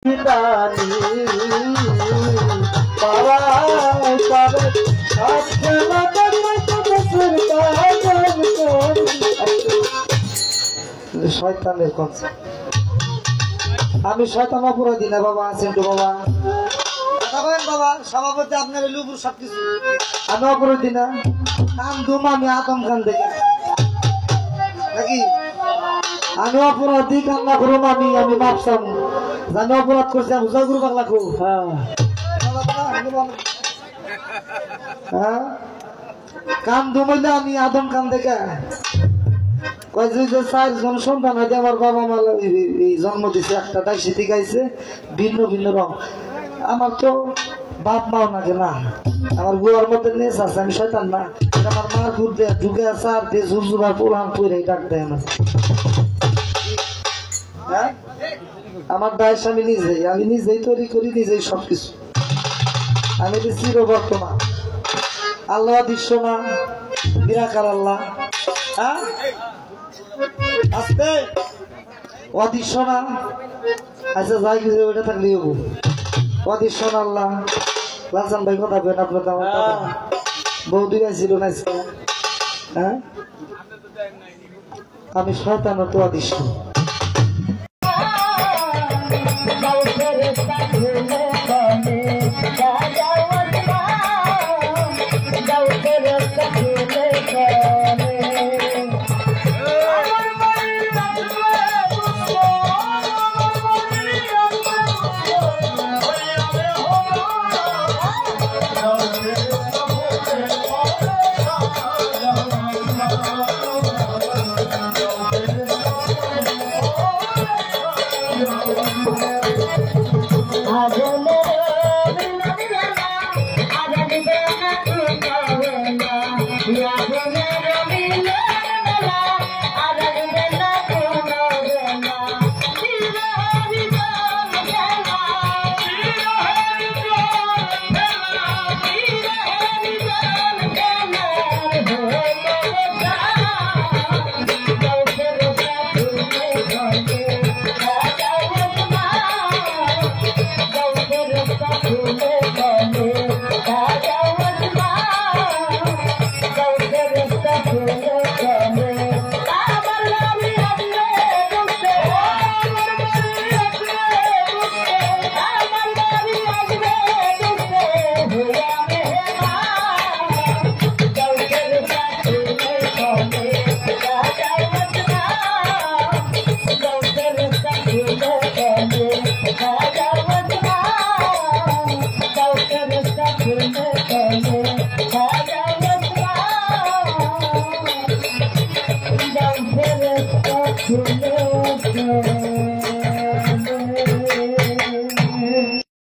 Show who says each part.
Speaker 1: শয়তানের কনসেপ্ট। আমি শয়তান অপরাধী না বাবা। আছেন তো বাবা? বাবা সভাপতি আপনার লুবুর সবকিছু। আমি অপরাধী না। কাম দুম আমি আদম খান থেকে নাকি? আমি অপরাধী, কান্না করুম আমি। আমি ভাবছাম জানি অপরাধ করছি। আমি জয় গুরু বাংলা খুব। হ্যাঁ কাম দুমাইলে আমি আদম খান থেকে চারজন সন্তান হয়তো আমার বাবা মা জন্ম দিছে। একটা দাইসি গাইছে ভিন্ন ভিন্ন রং। আমার তো বাপ মাও নাকি না, আমার গুয়ার মধ্যে নেচ আছে। আমি শয়তান না। আমার মার দুধ দেয় ঢুকে চার দিয়ে ঝুরঝুরার পোলান পুরে ডাক দেয় আমার। হ্যাঁ আমার দায়স আমি নিজেই তৈরি করি, নিজেই সবকিছু। আমি চির বর্তমান। আল্লাহ দৃশ্য না, নিরাকার আল্লাহ। হ্যাঁ আস্তে অদৃশ্য না। আচ্ছা যাই কিছু ওইটা থাকলে অদৃশ্য না আল্লাহ। লালসান ভাই কথা বলেন আপনার তো। আমার বৌদি ছিল না। হ্যাঁ আমি শয়তান তো অদৃশ্য।
Speaker 2: Don't